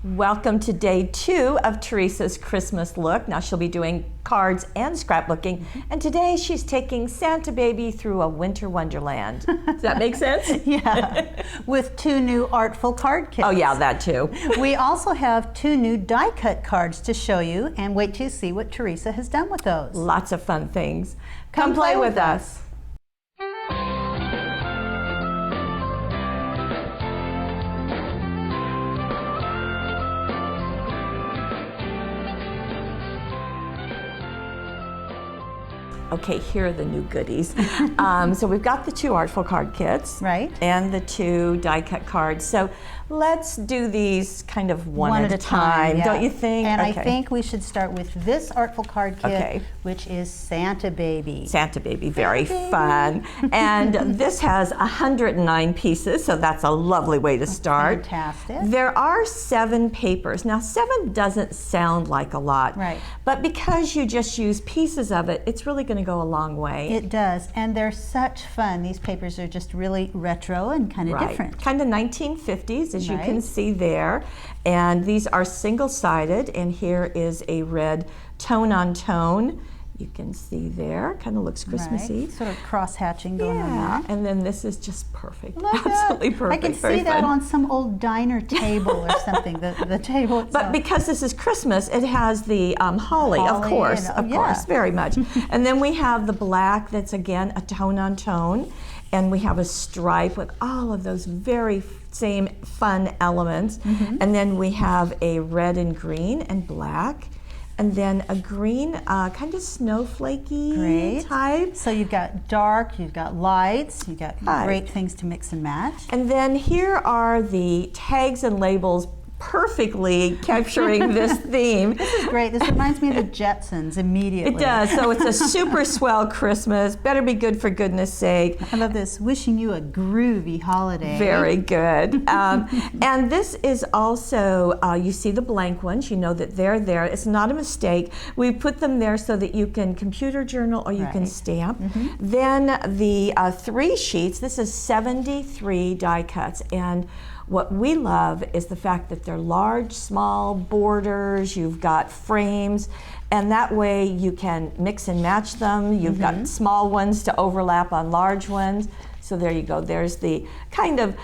Welcome to day 2 of Teresa's Christmas look. Now she'll be doing cards and scrapbooking, and today she's taking Santa Baby through a winter wonderland. Does that make sense? Yeah, with 2 new Artful card kits. Oh yeah, that too. We also have 2 new die cut cards to show you, and wait till you see what Teresa has done with those. Lots of fun things. Come play with us. Okay, here are the new goodies. So we've got the 2 Artful card kits. Right. And the 2 die cut cards. So let's do these kind of one at a time, yeah. Don't you think? And okay. I think we should start with this Artful card kit, which is Santa Baby. Santa Baby, very fun. And this has 109 pieces, so that's a lovely way to start. Fantastic. There are 7 papers. Now 7 doesn't sound like a lot, right? But because you just use pieces of it, it's really going to go a long way. It does, and they're such fun. These papers are just really retro and kind of different. Kind of 1950s, as you can see there. And these are single-sided, and here is a red tone-on-tone. You can see there, kind of looks Christmassy. Sort of cross-hatching going on there. And then this is just perfect. Look Absolutely perfect. I can see that on some old diner table or something, the table itself. But because this is Christmas, it has the holly, of course, very much. And then we have the black that's, again, a tone-on-tone. And we have a stripe with all of those very same fun elements. And then we have a red and green and black. And then a green, kind of snowflakey type. So you've got dark, you've got lights, you've got great things to mix and match. And then here are the tags and labels perfectly capturing this theme. This is great. This reminds me of the Jetsons immediately. It does. So it's a super swell Christmas. Better be good for goodness sake. I love this. Wishing you a groovy holiday. Very good. And this is also, you see the blank ones. You know that they're there. It's not a mistake. We put them there so that you can computer journal or you can stamp. Then the 3 sheets. This is 73 die cuts. And what we love is the fact that they're large, small borders, you've got frames, and that way you can mix and match them. You've got small ones to overlap on large ones. So there you go. There's the kind of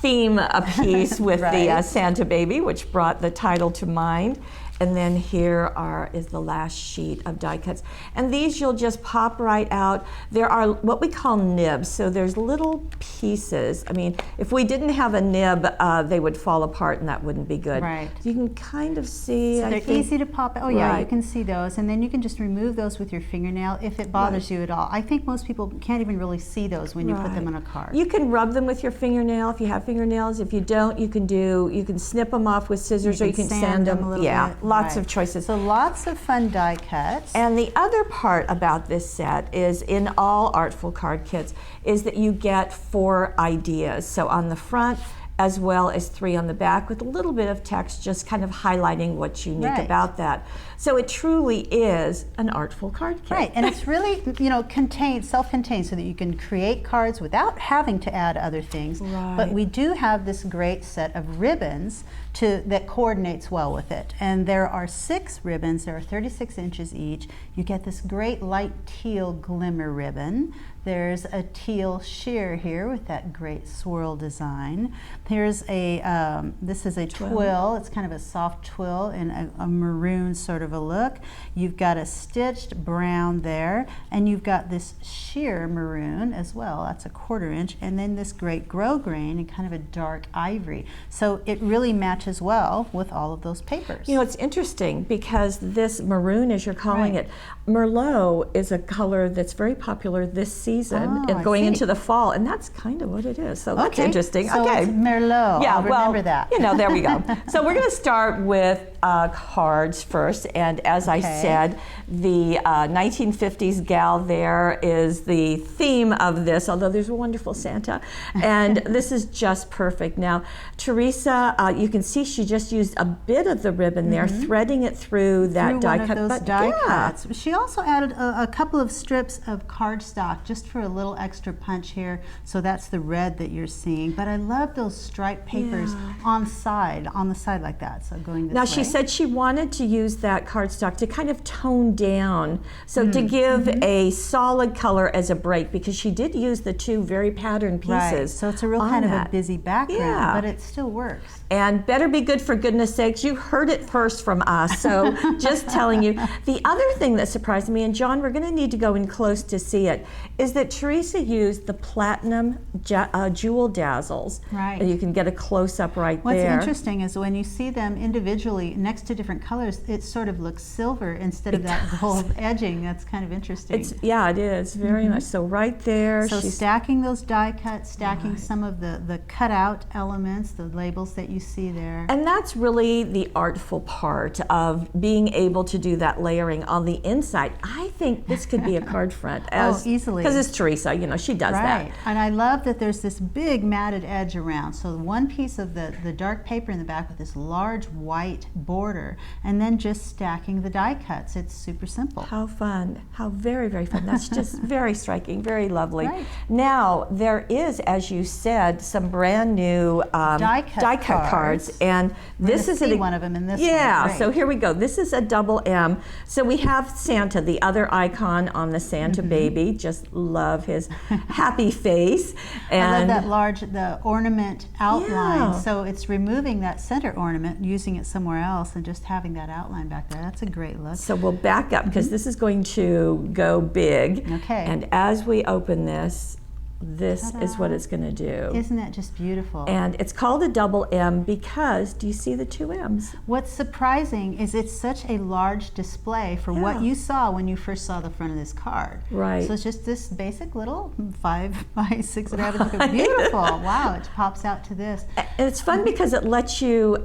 theme piece with the Santa Baby, which brought the title to mind. And then here is the last sheet of die cuts. And these you'll just pop right out. There are what we call nibs. So there's little pieces. I mean, if we didn't have a nib, they would fall apart and that wouldn't be good. Right. You can kind of see. So they're easy to pop. Oh yeah, you can see those. And then you can just remove those with your fingernail if it bothers you at all. I think most people can't even really see those when you put them on a card. You can rub them with your fingernail if you have fingernails. If you don't, you can snip them off with scissors, or you can sand them. A little bit. Lots of choices. So lots of fun die cuts. And the other part about this set is, in all Artful card kits, is that you get 4 ideas. So on the front, as well as 3 on the back, with a little bit of text just kind of highlighting what's unique about that. So it truly is an Artful card kit. Right, and it's really, self-contained, so that you can create cards without having to add other things. But we do have this great set of ribbons that coordinates well with it. And there are 6 ribbons. There are 36 inches each. You get this great light teal glimmer ribbon. There's a teal sheer here with that great swirl design. Here's this is a twill. It's kind of a soft twill in a maroon sort of a look. You've got a stitched brown there, and you've got this sheer maroon as well. That's a 1/4 inch, and then this great grosgrain and kind of a dark ivory. So it really matches well with all of those papers. You know, it's interesting because this maroon, as you're calling it, Merlot is a color that's very popular this season and going into the fall, and that's kind of what it is. So that's interesting. So it's Merlot. Yeah, I'll remember that. There we go. So we're going to start with cards first, and as I said, the 1950s gal there is the theme of this, although there's a wonderful Santa, and this is just perfect. Now, Teresa, you can see she just used a bit of the ribbon there, threading it through that die cut. Those die cuts. She also added a couple of strips of cardstock just for a little extra punch here. So that's the red that you're seeing. But I love those striped papers on the side like that. So going this way. Now she said she wanted to use that cardstock to kind of tone down, so to give a solid color as a break, because she did use the two very patterned pieces. Right. So it's a real kind of a busy background, but it still works. And better be good, for goodness sakes. You heard it first from us, so just telling you. The other thing that surprised me, and John, we're going to need to go in close to see it, is that Teresa used the platinum jewel dazzles. Right. And you can get a close-up right What's there. What's interesting is when you see them individually next to different colors, it sort of looks silver instead of that gold edging. That's kind of interesting. Yeah, it is, very much. So right there. So stacking those die cuts, stacking some of the cutout elements, the labels that you see there. And that's really the artful part of being able to do that layering on the inside. I think this could be a card front. Easily. Because it's Teresa, you know, she does that. Right. And I love that there's this big matted edge around. So one piece of the dark paper in the back with this large white border, and then just stacking the die cuts. It's super simple. How fun. How very, very fun. That's just very striking, very lovely. Right. Now, there is, as you said, some brand new die cut cards. And this is one of them in this one. Yeah, so here we go. This is a double M. So we have Santa, the other icon on the Santa baby. Just love his happy face. And I love the ornament outline. So it's removing that center ornament, using it somewhere else, and just having that outline back there. That's a great look. So we'll back up, because this is going to go big. Okay. And as we open this, this is what it's going to do. Isn't that just beautiful? And it's called a double M because, do you see the two M's? What's surprising is it's such a large display for what you saw when you first saw the front of this card. Right. So it's just this basic little 5 by 6.5. Beautiful. Wow, it pops out to this. And it's fun because it lets you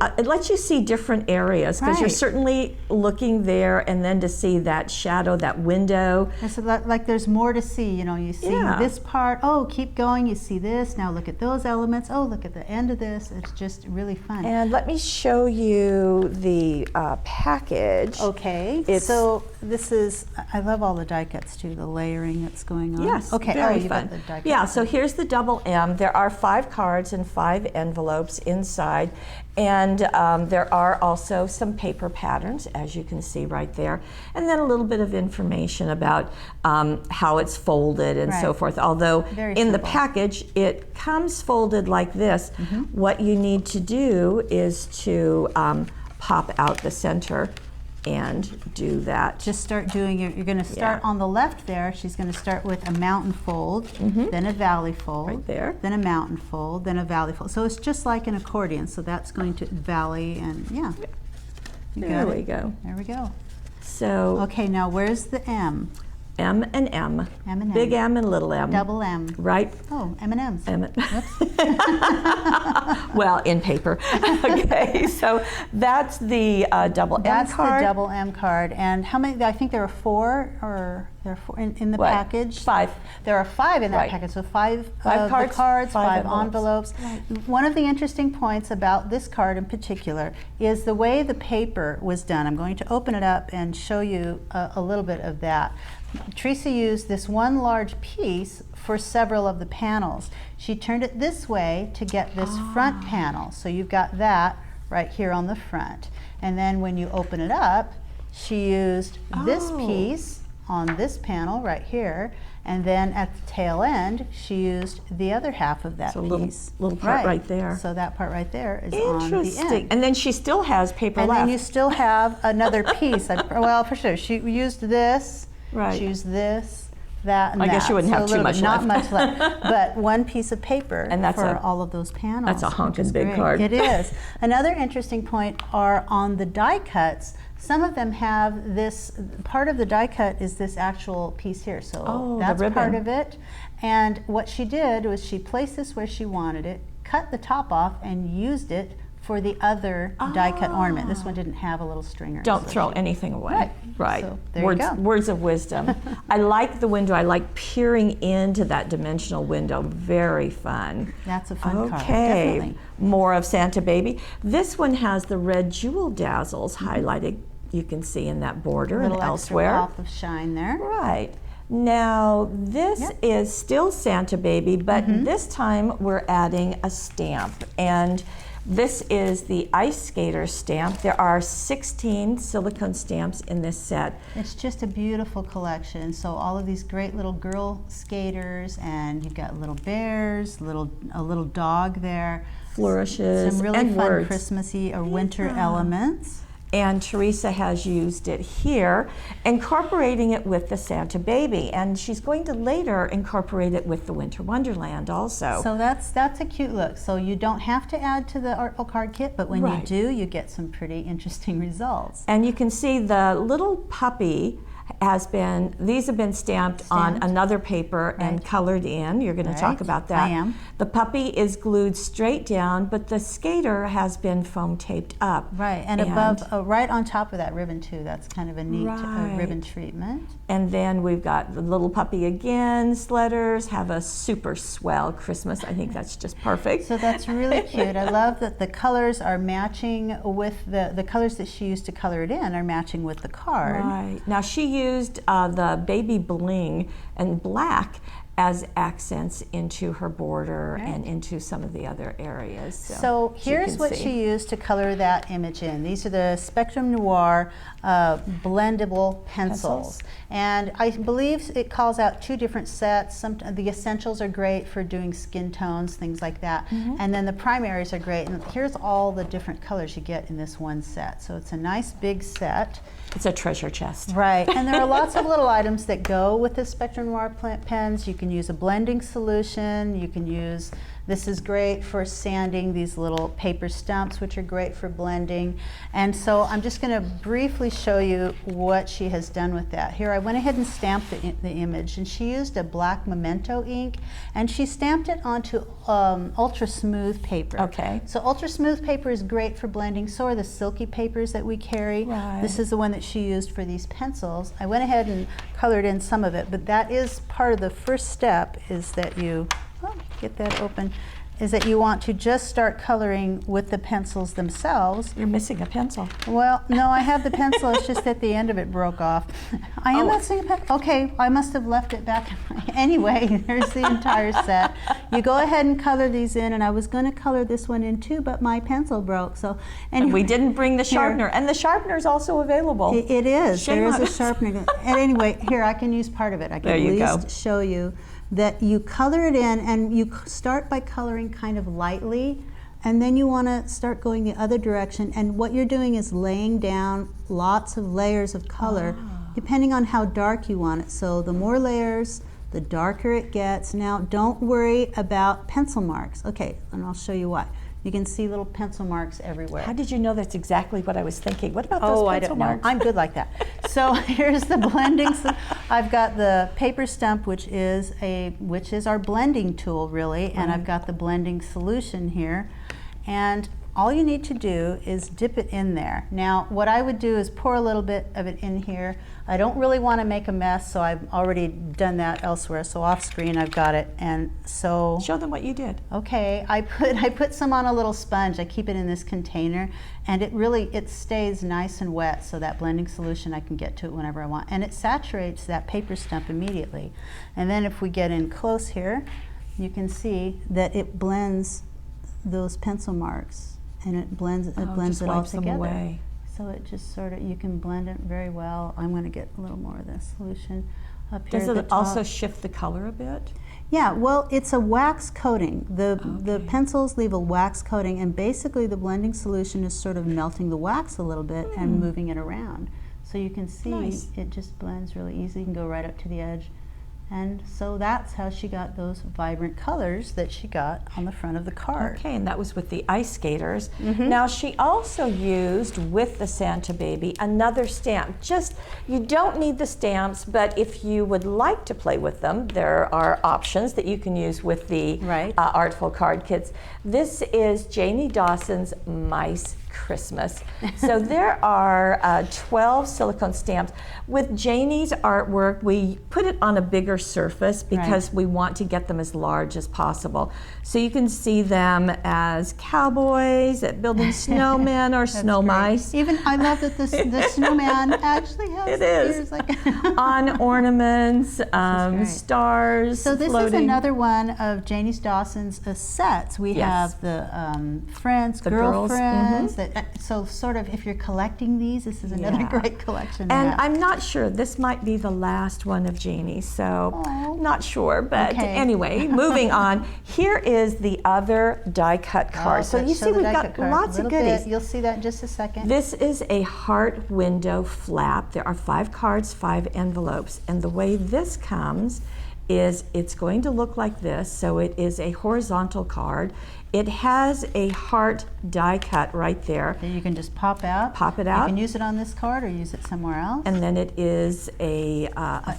see different areas, because you're certainly looking there, and then to see that shadow, that window. And so like there's more to see. You know, you see this part. Oh, keep going. You see this. Now look at those elements. Oh, look at the end of this. It's just really fun. And let me show you the package. Okay. So this is, I love all the die cuts too, the layering that's going on. Yes, okay. Very you fun. got the die cuts. Yeah, so here's the double M. There are 5 cards and 5 envelopes inside. And there are also some paper patterns, as you can see right there, and then a little bit of information about how it's folded and so forth. Although in the package it comes folded like this. What you need to do is to pop out the center and do that. Just start doing it. You're going to start on the left there. She's going to start with a mountain fold, then a valley fold, right there, then a mountain fold, then a valley fold. So it's just like an accordion. So that's going to valley and There we go. There we go. So okay, now where's the M? M and M. M and M. Big M and little M. Double M. Right. Oh, M&M's. Well, in paper. Okay, so that's the double M card. That's the double M card. And how many? I think there are 4, or there are 4 in the package. 5. There are 5 in that package. So 5 cards, 5 envelopes. One of the interesting points about this card in particular is the way the paper was done. I'm going to open it up and show you a little bit of that. Teresa used this one large piece for several of the panels. She turned it this way to get this front panel. So you've got that right here on the front. And then when you open it up, she used this piece on this panel right here. And then at the tail end, she used the other half of that piece. Little part right there. So that part right there is on the end. And then she still has paper left. And then you still have another piece. Well, for sure. She used this. Right. She used this, that, and I that. guess you wouldn't have too much left. left. Not much left, but one piece of paper and that's for all of those panels. That's a honkin' big card. It is. Another interesting point are on the die cuts. Some of them have this, part of the die cut is this actual piece here. So that's part of it. And what she did was she placed this where she wanted it, cut the top off, and used it for the other die cut ornament. This one didn't have a little stringer. Don't throw anything away. Right. So there you go. Words of wisdom. I like the window. I like peering into that dimensional window. Very fun. That's a fun card. Okay. Definitely. More of Santa Baby. This one has the red jewel dazzles highlighted. You can see in that border and elsewhere. A little extra pop of shine there. Right. Now, this is still Santa Baby, but this time we're adding a stamp. And this is the Ice Skater stamp. There are 16 silicone stamps in this set. It's just a beautiful collection. So all of these great little girl skaters, and you've got little bears, a little dog there. Flourishes some really and fun words. Christmassy or winter elements. And Teresa has used it here, incorporating it with the Santa Baby, and she's going to later incorporate it with the Winter Wonderland also. So that's a cute look. So you don't have to add to the Artful card kit, but when you do, you get some pretty interesting results. And you can see the little puppy these have been stamped on another paper and colored in. You're going to talk about that. I am. The puppy is glued straight down, but the skater has been foam taped up. Right, and above, right on top of that ribbon too. That's kind of a neat ribbon treatment. And then we've got the little puppy again. Sledders have a super swell Christmas. I think that's just perfect. So that's really cute. I love that the colors are matching with the colors that she used to color it in are matching with the card. Right. Now she used the baby bling and black as accents into her border and into some of the other areas. So here's what she used to color that image in. These are the Spectrum Noir blendable pencils. And I believe it calls out 2 different sets. The essentials are great for doing skin tones, things like that. And then the primaries are great. And here's all the different colors you get in this one set. So it's a nice big set. It's a treasure chest. Right, and there are lots of little items that go with the Spectrum Noir pens. You can use a blending solution. You can use, this is great for sanding these little paper stumps, which are great for blending. And so I'm just going to briefly show you what she has done with that. Here, I went ahead and stamped the image, and she used a black Memento ink, and she stamped it onto ultra smooth paper. Okay. So ultra smooth paper is great for blending. So are the silky papers that we carry. Right. This is the one that she used for these pencils. I went ahead and colored in some of it, but that is part of the first step, is that you, get that open, is that you want to just start coloring with the pencils themselves. You're missing a pencil. Well, no, I have the pencil, it's just that the end of it broke off. I am missing a pencil. Okay, I must have left it back. Anyway, there's the entire set. You go ahead and color these in, and I was going to color this one in too, but my pencil broke. So anyway, And we didn't bring the sharpener, and the sharpener is also available. It is. Shame There is on a us. sharpener. And anyway, here, I can use part of it. I can There you at least go. show you that you color it in, and you start by coloring kind of lightly, and then you want to start going the other direction, and what you're doing is laying down lots of layers of color depending on how dark you want it. So the more layers, the darker it gets. Now don't worry about pencil marks. Okay, and I'll show you why. You can see little pencil marks everywhere. How did you know that's exactly what I was thinking? What about those pencil I don't know. marks? I'm good like that. So here's the blending. I've got the paper stump, which is our blending tool, really, and I've got the blending solution here. And all you need to do is dip it in there. Now, what I would do is pour a little bit of it in here. I don't really want to make a mess, so I've already done that elsewhere. So off screen, I've got it. And so Show them what you did. okay, I put some on a little sponge. I keep it in this container, and it stays nice and wet, so that blending solution, I can get to it whenever I want. And it saturates that paper stump immediately. And then if we get in close here, you can see that it blends those pencil marks, and it blends it all together. Away. So it just sort of, you can blend it very well. I'm going to get a little more of this solution up here. Does at the it top. also shift the color a bit? Yeah, well, it's a wax coating. The pencils leave a wax coating, and basically the blending solution is sort of melting the wax a little bit and moving it around. So you can see it just blends really easy. You can go right up to the edge And so that's how she got those vibrant colors that she got on the front of the card. Okay, and that was with the ice skaters. Now she also used with the Santa Baby another stamp. Just, you don't need the stamps, but if you would like to play with them, there are options that you can use with the Artful card kits. This is Janie Dawson's Mice Christmas. So there are 12 silicone stamps. With Janie's artwork, we put it on a bigger surface because we want to get them as large as possible. So you can see them as cowboys, at building snowmen or snow mice. Even, I love that the snowman actually has ears. Like on ornaments, stars. So this floating. is another one of Janie's Dawson's sets. We have the friends, the girlfriends. So sort of, if you're collecting these, this is another great collection. And I'm not sure, this might be the last one of Janie's, so not sure, but anyway, moving on. Here is the other die cut card. So you see we've got lots of goodies. You'll see that in just a second. This is a heart window flap. There are 5 cards, 5 envelopes, and the way this comes is it's going to look like this. So it is a horizontal card. It has a heart die cut right there. That you can just pop out. Pop it out. You can use it on this card or use it somewhere else. And then it is a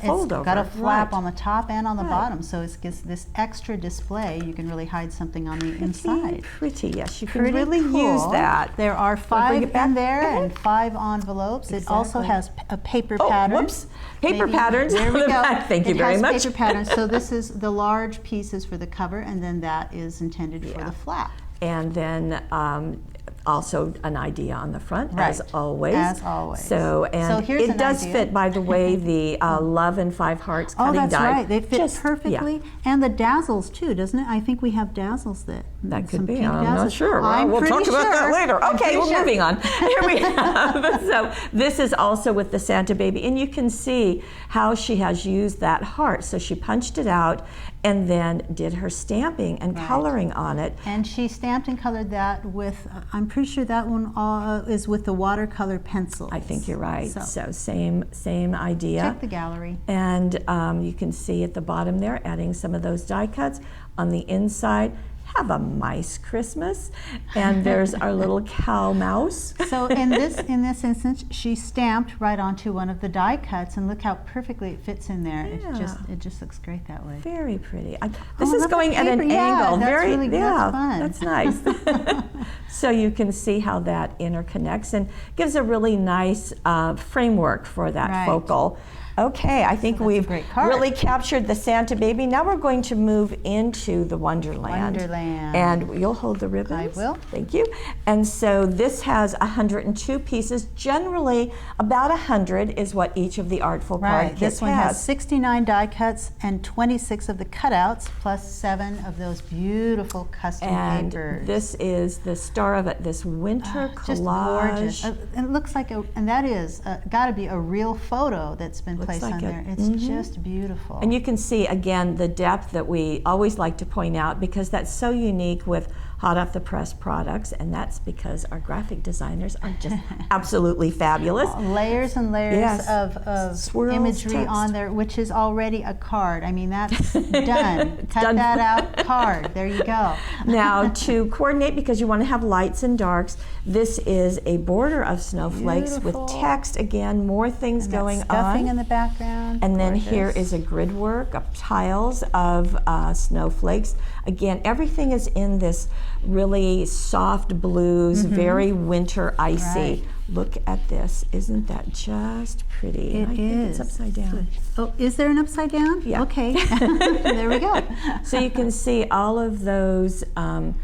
fold over. It's got a flap on the top and on the bottom, so it gives this extra display. You can really hide something on the inside. Pretty, yes. You can really use that. There are 5 in there and 5 envelopes. It also has a paper pattern. Whoops. Paper patterns. There we go. Thank you very much. Paper patterns. So this is the large pieces for the cover, and then that is intended for the flap. And then also an idea on the front, as always. As always. So, and it does fit, by the way, the love and 5 hearts cutting die. Oh, that's right. They fit perfectly. And the dazzles, too, doesn't it? I think we have dazzles that could be. I'm not sure. Well, we'll talk about that later. Okay, we're moving on. Here we have. So this is also with the Santa Baby. And you can see how she has used that heart. So she punched it out and then did her stamping and coloring on it. And she stamped and colored that with, I'm pretty sure that one is with the watercolor pencils. I think you're right. So same idea. Check the gallery. And you can see at the bottom there, adding some of those die cuts. On the inside, have a mice Christmas, and there's our little cow mouse. So in this instance, she stamped right onto one of the die cuts, and look how perfectly it fits in there. It just looks great that way. Very pretty. This is going at an angle. That's very really that's fun. That's nice. So you can see how that interconnects and gives a really nice framework for that focal. Okay, I think we've really captured the Santa Baby. Now we're going to move into the Wonderland. And you'll hold the ribbons. I will. Thank you. And so this has 102 pieces. Generally, about 100 is what each of the Artful card kits This one has 69 die cuts and 26 of the cutouts, plus 7 of those beautiful custom papers. And this is the star of it, this winter collage. Just gorgeous. It looks like, and that is got to be a real photo that's been placed on there. It's just beautiful. And you can see, again, the depth that we always like to point out, because that's so unique with hot off the press products, and that's because our graphic designers are just absolutely fabulous. Layers and layers of swirls, imagery text on there, which is already a card. I mean, that's done. Cut that out, card. There you go. Now, to coordinate, because you want to have lights and darks, this is a border of snowflakes with text. Again, more things going on. Stuffing in the background. And then here is a grid work of tiles of snowflakes. Again, everything is in this really soft blues, very winter icy. Look at this. Isn't that just pretty? I think it's upside down. Oh, is there an upside down? Yeah. Okay. There we go. So you can see all of those kind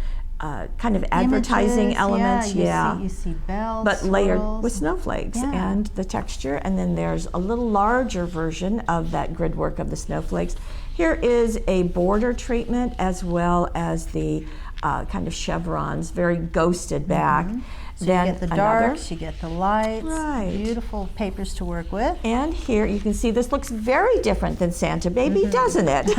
of advertising elements. You see bells, but layered with snowflakes and the texture. And then there's a little larger version of that grid work of the snowflakes. Here is a border treatment as well as the kind of chevrons, very ghosted back. So then you get the another. darks, you get the lights, Right. beautiful papers to work with. And here you can see this looks very different than Santa Baby, doesn't it?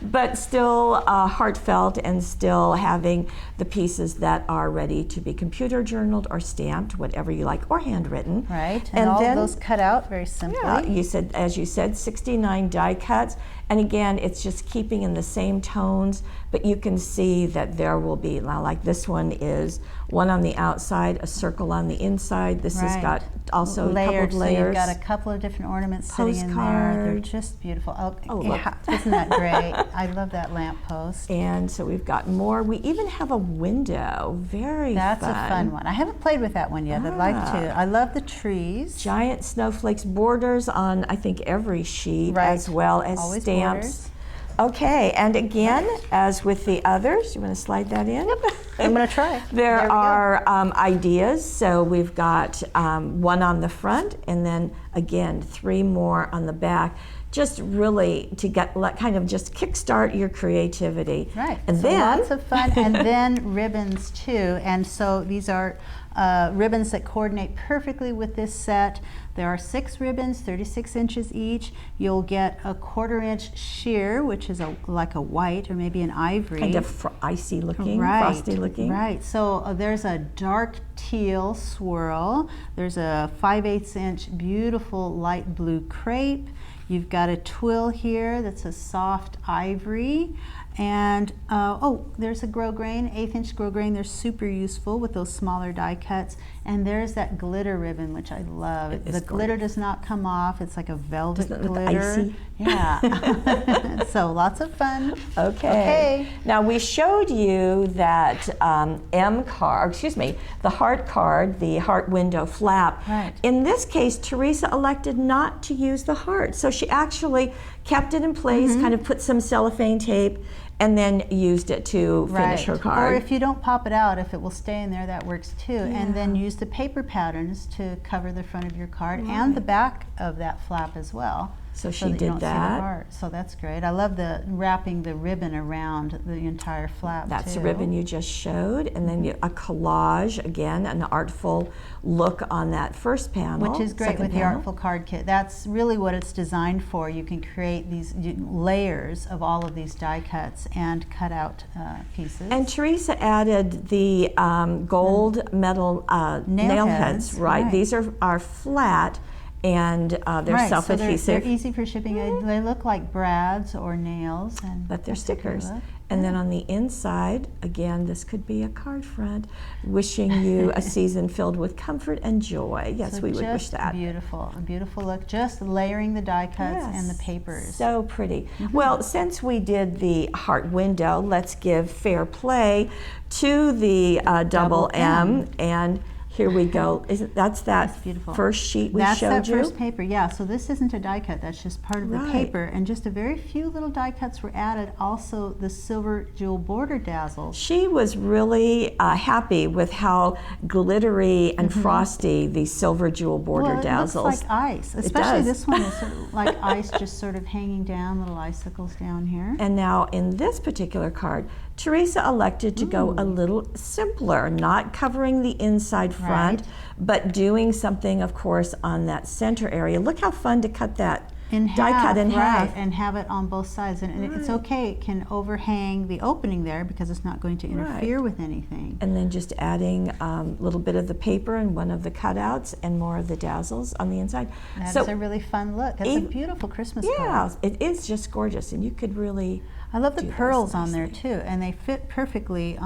But still heartfelt and still having the pieces that are ready to be computer journaled or stamped, whatever you like, or handwritten. Right, and all then, those cut out very simply. Yeah, you said, as you said, 69 die cuts. And again, it's just keeping in the same tones, but you can see that there will be, like this one is one on the outside, a circle on the inside. This has got also a couple of layers. So you've got a couple of different ornaments sitting in there. They're just beautiful. Oh yeah, isn't that great? I love that lamp post. And so we've got more. We even have a window. Very That's fun. a fun one. I haven't played with that one yet. I'd like to. I love the trees. Giant snowflakes, borders on, I think, every sheet, as well as always stamps. Borders. Okay, and again, as with the others, you want to slide that in? I'm going to try. There are ideas, so we've got one on the front, and then again 3 more on the back, just really to get kind of just kickstart your creativity. Right. And so then lots of fun, and then ribbons too. And so these are ribbons that coordinate perfectly with this set. There are 6 ribbons, 36 inches each. You'll get a 1/4 inch sheer, which is like a white or maybe an ivory. kind of icy looking, frosty looking. Right. So there's a dark teal swirl. There's a 5/8 inch beautiful light blue crepe. You've got a twill here that's a soft ivory. And there's a grosgrain, 1/8 inch grosgrain. They're super useful with those smaller die cuts. And there's that glitter ribbon, which I love. The glitter does not come off. It's like a velvet glitter. Icy. Yeah. So lots of fun. Okay. Now we showed you that the heart card, the heart window flap. Right. In this case, Teresa elected not to use the heart. So she actually kept it in place, kind of put some cellophane tape, and then used it to finish her card. Or if you don't pop it out, if it will stay in there, that works too. And then use the paper patterns to cover the front of your card and the back of that flap as well. So she that you did don't see the that. heart. So that's great. I love the wrapping the ribbon around the entire flap. That's too. the ribbon you just showed, and then a collage, again, an artful look on that first panel. Which is great with the Artful card kit. That's really what it's designed for. You can create these layers of all of these die cuts and cut out pieces. And Teresa added the gold metal nail heads. Right. These are flat, and they're self-adhesive. So they're easy for shipping. They look like brads or nails. But they're stickers. And then on the inside, again, this could be a card front, wishing you a season filled with comfort and joy. Yes, So we would wish that. Beautiful, a beautiful look. Just layering the die cuts and the papers. So pretty. Well, since we did the heart window, let's give fair play to the double M. And here we go. That's that beautiful. First sheet we That's showed that you? first paper, yeah. So this isn't a die cut. That's just part of the paper. And just a very few little die cuts were added. Also, the silver jewel border dazzles. She was really happy with how glittery and frosty the silver jewel border dazzles. It looks like ice. Especially this one is sort of like ice just sort of hanging down, little icicles down here. And now in this particular card, Teresa elected to go a little simpler, not covering the inside front, but doing something, of course, on that center area. Look how fun to cut that die cut in half. And have it on both sides. And it's okay, it can overhang the opening there because it's not going to interfere with anything. And then just adding a little bit of the paper and one of the cutouts and more of the dazzles on the inside. That's a really fun look. That's a beautiful Christmas card. Yeah, it is just gorgeous, and you could really I love the pearls on there too, and they fit perfectly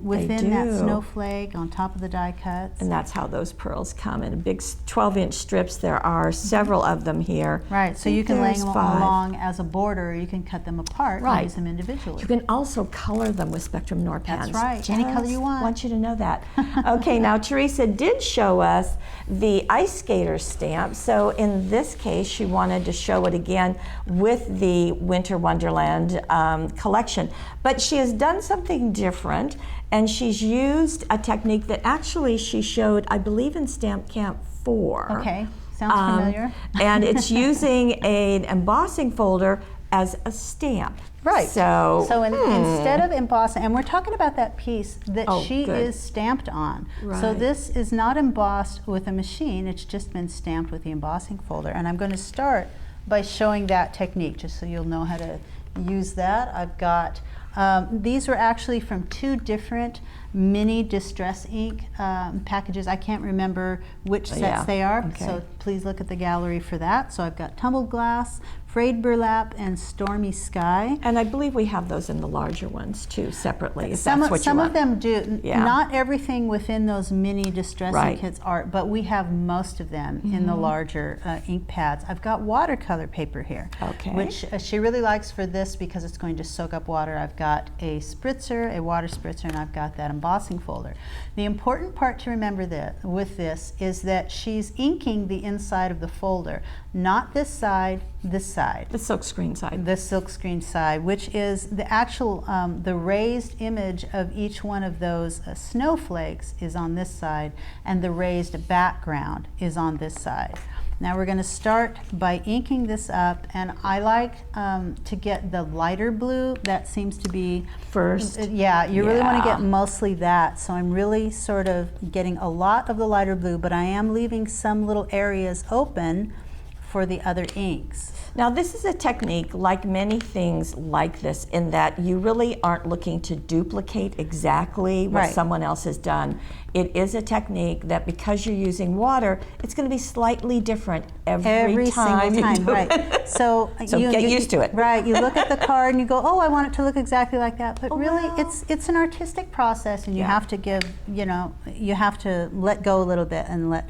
within that snowflake on top of the die cuts. And that's how those pearls come in big 12-inch strips. There are several of them here. Right, so you can lay them along as a border, or you can cut them apart and use them individually. You can also color them with Spectrum Noir pens. That's right, any color you want. I want you to know that. Okay, now Teresa did show us the Ice Skater stamp. So in this case, she wanted to show it again with the Winter Wonderland collection. But she has done something different, and she's used a technique that actually she showed, I believe, in Stamp Camp 4. Okay, sounds familiar. And it's using an embossing folder as a stamp. Right. So instead of embossing, and we're talking about that piece that she good. is stamped on. Right. So this is not embossed with a machine, it's just been stamped with the embossing folder. And I'm going to start by showing that technique, just so you'll know how to use that. I've got, these were actually from 2 different mini Distress ink packages. I can't remember which sets they are, so please look at the gallery for that. So I've got Tumbled Glass, Frayed Burlap, and Stormy Sky. And I believe we have those in the larger ones too, separately, if Some that's what you some want. of them do. Yeah. Not everything within those mini Distress ink kits are, but we have most of them in the larger ink pads. I've got watercolor paper here, which she really likes for this because it's going to soak up water. I've got a spritzer, a water spritzer, and I've got that embossing folder. The important part to remember with this is that she's inking the inside of the folder, not this side, this side. The silkscreen side. The silkscreen side, which is the actual, the raised image of each one of those snowflakes is on this side, and the raised background is on this side. Now we're going to start by inking this up, and I like to get the lighter blue. That seems to be first. Yeah, you really want to get mostly that. So I'm really sort of getting a lot of the lighter blue, but I am leaving some little areas open for the other inks. Now this is a technique like many things like this, in that you really aren't looking to duplicate exactly what someone else has done. It is a technique that, because you're using water, it's going to be slightly different every time single time, you do right. it. So get used to it. Right, you look at the card and you go, oh, I want it to look exactly like that. But really, it's an artistic process, and you have to give, you have to let go a little bit and let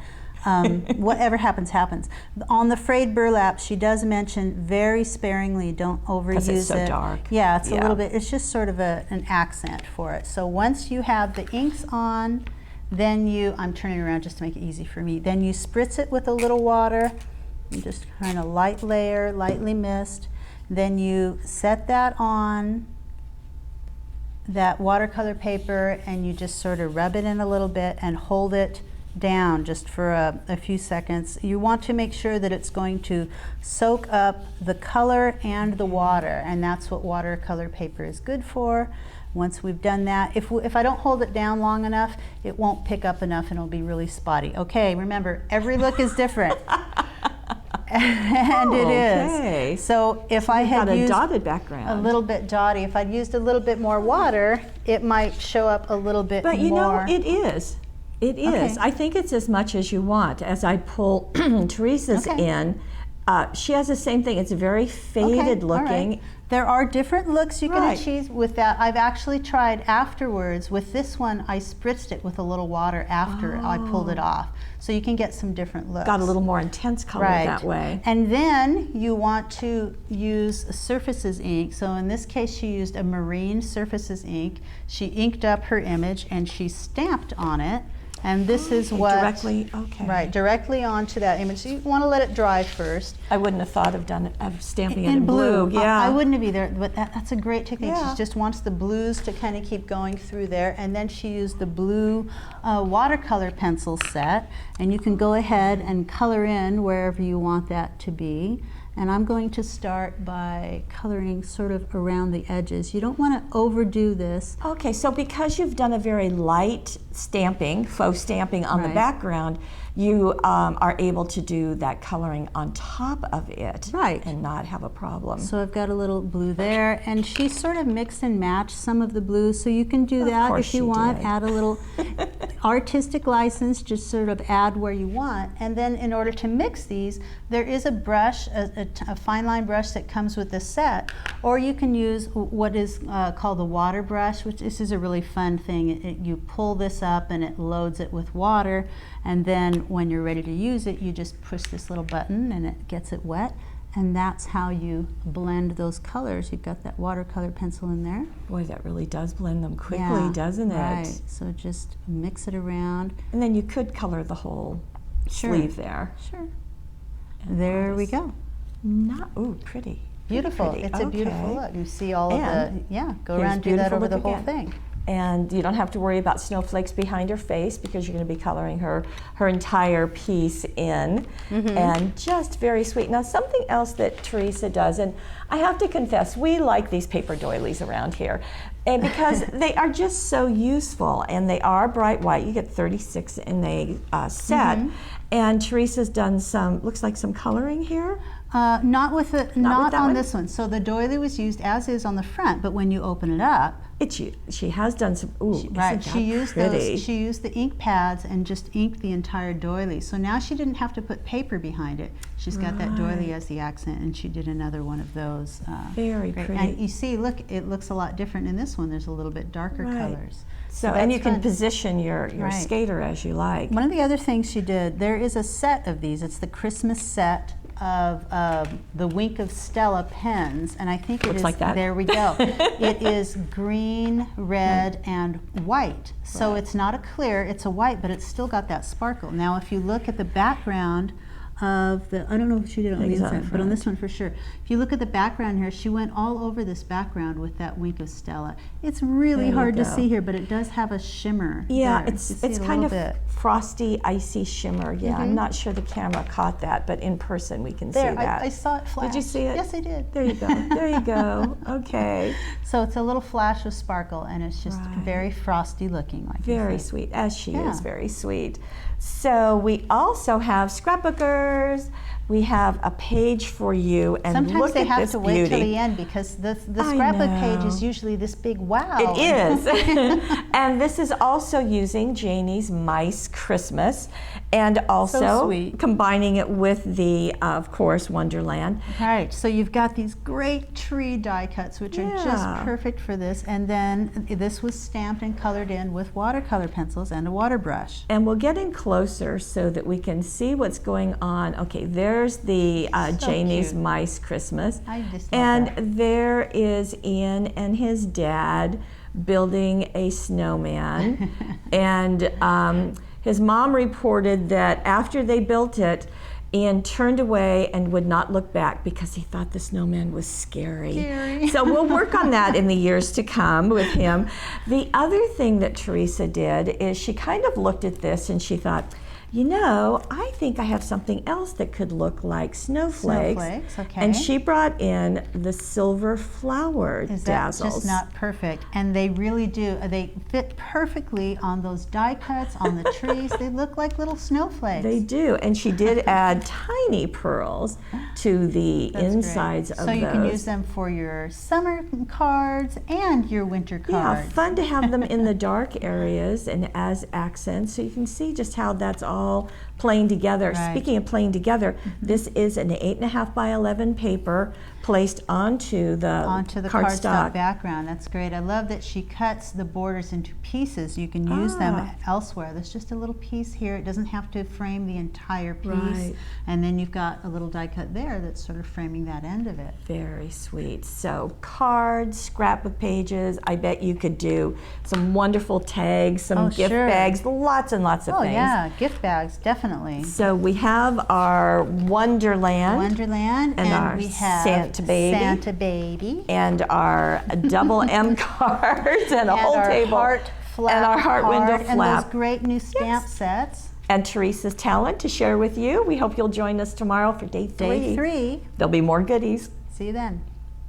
whatever happens, happens. On the frayed burlap, she does mention very sparingly, don't overuse it. Because it's so dark. Yeah, it's a little bit, it's just sort of an accent for it. So once you have the inks on, then I'm turning around just to make it easy for me, then you spritz it with a little water, and just kind of light layer, lightly mist. Then you set that on that watercolor paper, and you just sort of rub it in a little bit and hold it down just for a few seconds. You want to make sure that it's going to soak up the color and the water, and that's what watercolor paper is good for. Once we've done that, if I don't hold it down long enough, it won't pick up enough and it'll be really spotty. Okay, remember, every look is different. And it is. So if I had used a dotted background, a little bit dotty, if I'd used a little bit more water, it might show up a little bit more. But you know, it is. It is. I think it's as much as you want. As I pull Teresa's in, she has the same thing. It's very faded looking. Right. There are different looks you can achieve with that. I've actually tried afterwards. With this one, I spritzed it with a little water after I pulled it off. So you can get some different looks. Got a little more intense color that way. And then you want to use Surfaces ink. So in this case, she used a marine Surfaces ink. She inked up her image and she stamped on it. And this is what directly onto that image. So you want to let it dry first. I wouldn't have thought of stamping it in blue. Yeah, I wouldn't have either. But that's a great technique. She just wants the blues to kind of keep going through there. And then she used the blue watercolor pencil set, and you can go ahead and color in wherever you want that to be. And I'm going to start by coloring sort of around the edges. You don't want to overdo this. Okay, so because you've done a very light stamping, faux stamping on the background, you are able to do that coloring on top of it and not have a problem. So I've got a little blue there, and she sort of mixed and matched some of the blues, so you can do that if you want. Add a little artistic license, just sort of add where you want. And then in order to mix these, there is a brush, a fine line brush that comes with the set, or you can use what is called the water brush, which this is a really fun thing. You pull this up and it loads it with water, and then when you're ready to use it, you just push this little button and it gets it wet, and that's how you blend those colors. You've got that watercolor pencil in there. Boy, that really does blend them quickly, doesn't it? Right, so just mix it around. And then you could color the whole sleeve there. Sure. There we go. Pretty. Beautiful. Pretty. It's a beautiful look. You see all of the, go around and do that over the whole thing. And you don't have to worry about snowflakes behind her face because you're going to be coloring her entire piece in. And just very sweet. Now, something else that Teresa does, and I have to confess, we like these paper doilies around here. And because they are just so useful, and they are bright white. You get 36 in a set. And Teresa's done some, looks like some coloring here. Not with on this one. So the doily was used as is on the front, but when you open it up, she has done some. Ooh, right. She used pretty? She used the ink pads and just inked the entire doily. So now she didn't have to put paper behind it. She's got that doily as the accent, and she did another one of those. Very great. pretty. And you see, look, it looks a lot different in this one. There's a little bit darker colors. So and you can position your skater as you like. One of the other things she did, there is a set of these. It's the Christmas set of the Wink of Stella pens, and I think it is like that. There we go. It is green, red, and white. So it's not a clear, it's a white, but it's still got that sparkle. Now, if you look at the background of the, I don't know if she did it on the inside, but on this one for sure. If you look at the background here, she went all over this background with that Wink of Stella. It's really hard to see here, but it does have a shimmer. Yeah, there. it's kind of frosty, icy shimmer. Yeah, I'm not sure the camera caught that, but in person we can see that. I saw it flash. Did you see it? Yes, I did. There you go. There you go. Okay. So it's a little flash of sparkle, and it's just very frosty looking. Like very sweet, as she is very sweet. So we also have scrapbookers. We have a page for you, and sometimes look they at have this to beauty. wait till the end because the scrapbook page is usually this big wow. It is. And this is also using Janie's Mice Christmas, and also combining it with the, of course, Wonderland. Right. So you've got these great tree die cuts, which are just perfect for this. And then this was stamped and colored in with watercolor pencils and a water brush. And we'll get in closer so that we can see what's going on. Okay, there's the Janie's Mice Christmas. I just love and that. There is Ian and his dad building a snowman. And his mom reported that after they built it, Ian turned away and would not look back because he thought the snowman was scary. So we'll work on that in the years to come with him. The other thing that Teresa did is she kind of looked at this and she thought, you know, I think I have something else that could look like snowflakes. Okay. And she brought in the silver flower Is that dazzles. just not perfect? And they really do. They fit perfectly on those die cuts, on the trees. They look like little snowflakes. They do. And she did add tiny pearls to the insides of those. So you can use them for your summer cards and your winter cards. Yeah, fun to have them in the dark areas and as accents. So you can see just how that's all playing together. Speaking of playing together, this is an 8.5 by 11 paper placed onto the cardstock background. That's great. I love that she cuts the borders into pieces. You can use them elsewhere. There's just a little piece here. It doesn't have to frame the entire piece. And then you've got a little die cut there that's sort of framing that end of it. Very sweet. So cards, scrapbook pages. I bet you could do some wonderful tags, some gift bags, lots and lots of things. Oh yeah, gift bags, definitely. So we have our Wonderland, and our we have Santa Baby, and our double M cards, and a whole table, and our heart window flap, and those great new stamp sets. And Teresa's talent to share with you. We hope you'll join us tomorrow for day 3. Day 3. There'll be more goodies. See you then.